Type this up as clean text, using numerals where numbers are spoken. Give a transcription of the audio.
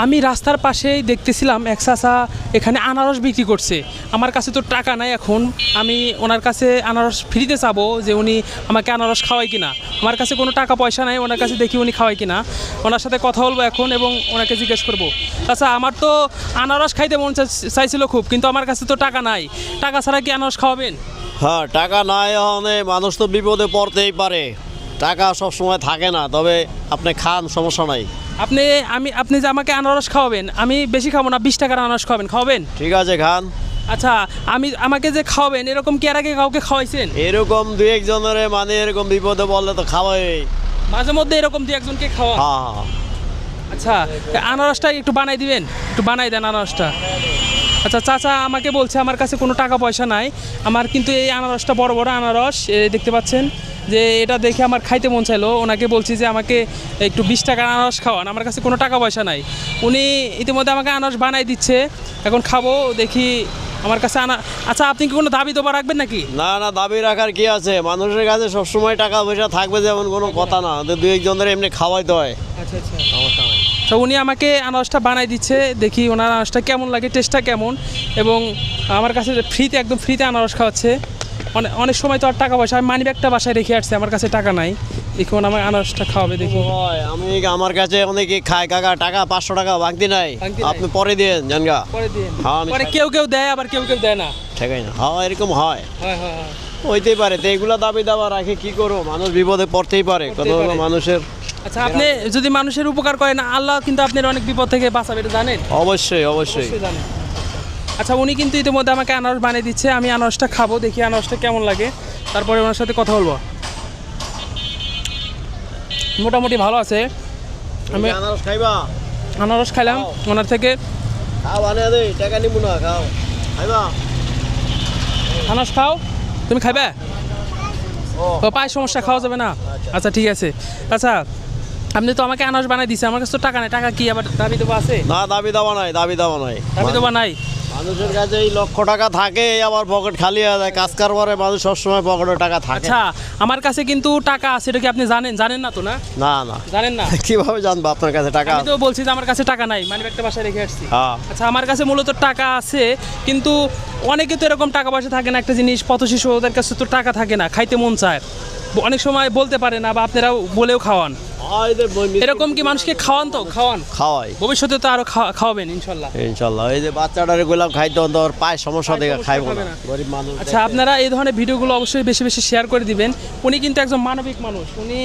আমি রাস্তার পাশেই দেখতেছিলাম এক চাচা এখানে আনারস বিক্রি করছে। আমার কাছে তো টাকা নাই, এখন আমি ওনার কাছে আনারস ফ্রিতে চাবো যে উনি আমাকে আনারস খাওয়ায় কিনা। আমার কাছে কোনো টাকা পয়সা নাই, ওনার কাছে দেখি উনি খাওয়ায় কিনা। ওনার সাথে কথা বলবো এখন এবং ওনাকে জিজ্ঞেস করবো। আচ্ছা, আমার তো আনারস খাইতে মন চাইছিল খুব, কিন্তু আমার কাছে তো টাকা নাই। টাকা ছাড়া কি আনারস খাওয়াবেন? হ্যাঁ, টাকা নাই হলে মানুষ তো বিপদে পড়তেই পারে। টাকা সব সময় থাকে না, তবে আপনি খান, সমস্যা নাই। আপনি যে আমাকে আনারস খাওয়াবেন, আমি বেশি খাবো না, 20 টাকার আনারস খাওয়াবেন? ঠিক আছে, খান। আচ্ছা, আমাকে যে খাওয়াবেন, এরকম কি এর আগে কাউকে খাওয়াইছেন? এরকম দুই একজনের মানে এরকম বিপদে বললে তো খাওয়াই। মাঝে মধ্যে এরকম দুই একজনকে খাওয়া। হ্যাঁ। আচ্ছা, আনারসটা একটু বানাই দিবেন, একটু বানাই দেন আনারসটা। আচ্ছা, চাচা আমাকে বলছে আমার কাছে কোনো টাকা পয়সা নাই, আমার কিন্তু এই আনারসটা বড় বড় আনারস দেখতে পাচ্ছেন, যে এটা দেখে আমার খাইতে মন চাইলো। ওনাকে বলছি যে আমাকে একটু 20 টাকার আনারস খাওয়ান, আমার কাছে কোনো টাকা পয়সা নাই। উনি ইতিমধ্যে আমাকে আনারস বানাই দিচ্ছে, এখন খাবো, দেখি আমার কাছে আচ্ছা, আপনি কি কোনো দাবি তোবা রাখবেন নাকি? না না, দাবি রাখার কি আছে, মানুষের কাছে সবসময় টাকা পয়সা থাকবে যেমন কোনো কথা না, দুই একজনের এমনি খাওয়াইতে হয়। আচ্ছা আচ্ছা, সমস্যা নাই। তো উনি আমাকে আনারসটা বানাই দিচ্ছে, দেখি ওনার আনারসটা কেমন লাগে, টেস্টটা কেমন। এবং আমার কাছে ফ্রিতে, একদম ফ্রিতে আনারস খাওয়াচ্ছে। অনেক সময় তো আর টাকা পয়সা, আমি মানি ব্যাগটা বাসায় রেখে আসছি, আমার কাছে টাকা নাই। দেখুন আমার আনারসটা খাওয়াবে, দেখি। আমি আমার কাছে অনেকে খায় কাকা, টাকা 500 টাকা ভাঙতি নাই, আপনি পরে দিন জানগা। পরে দিন। হ্যাঁ, পরে কেউ কেউ দেয়, আবার কেউ কেউ দেয় না। ঠিকই না। হ্যাঁ, এরকম হয়, হয় হয় হয়। হইতেই পারে। তো এগুলা দাবি দাবা রাখে কি করবো, মানুষ বিপদে পড়তেই পারে, কোনো মানুষের। আচ্ছা, আপনি যদি মানুষের উপকার করেন, আল্লাহ কিন্তু আপনার অনেক বিপদ থেকে বাঁচাবে, এটা জানেন? অবশ্যই অবশ্যই। জানেন। আচ্ছা, উনি কিন্তু ইতিমধ্যে আমাকে আনারস বানিয়ে দিচ্ছে, আমি আনারসটা খাবো, দেখি আনারসটা কেমন লাগে, তারপরে ওনার সাথে কথা বলবো। মোটামুটি ভালো আছে। আমি আনারস খাইবা? আনারস খাইলাম ওনার থেকে। খাও, বানিয়ে দে, টাকা নিব না, খাও, খাইবা? আনারস খাও, তুমি খাইবে? ও, পায়ের সমস্যা, খাওয়া যাবে না? আচ্ছা ঠিক আছে। আচ্ছা, আপনি তো আমাকে আনারস বানাই দিচ্ছে, আমার কাছে তো টাকা নাই, টাকা কি আবার দাবি দেবো আছে? না, দাবি দাবা নাই, দাবি দাবা নাই। দাবি দেবো নাই। মানুষের কাছে এই লক্ষ টাকা থাকে, আবার পকেট খালি হয়ে যায়। কাজ কারবারে মানুষ সবসময় পকেটে টাকা থাকে। আচ্ছা, আমার কাছে কিন্তু টাকা আছে, এটা কি আপনি জানেন? জানেন না তো? না না না, জানেন না? কিভাবে জানবো আপনার কাছে টাকা? আমি তো বলছি যে আমার কাছে টাকা নাই, মানি ব্যাগটা বাসায় রেখে আসছি। হ্যাঁ। আচ্ছা, আমার কাছে মূলত টাকা আছে, কিন্তু অনেকে তো এরকম টাকা পয়সা থাকে না। একটা জিনিস, পথ শিশু, ওদের কাছে তো টাকা থাকে না, খাইতে মন চায়, অনেক সময় বলতে পারে না, বা আপনারাও বলেও খাওয়ান। এরকম কি মানুষকে খাওয়ান? তো খাওয়ান, খাওয়াই। ভবিষ্যতে তো আরো খাওয়াবেন ইনশাল্লাহ। ইনশাল্লাহ। এই যে বাচ্চাটারে গোলাপ খাইতে হতো, ওর পায়ে সমস্যা দেখে খাইবো না, গরিব মানুষ। আচ্ছা, আপনারা এই ধরনের ভিডিওগুলো অবশ্যই বেশি বেশি শেয়ার করে দিবেন। উনি কিন্তু একজন মানবিক মানুষ, উনি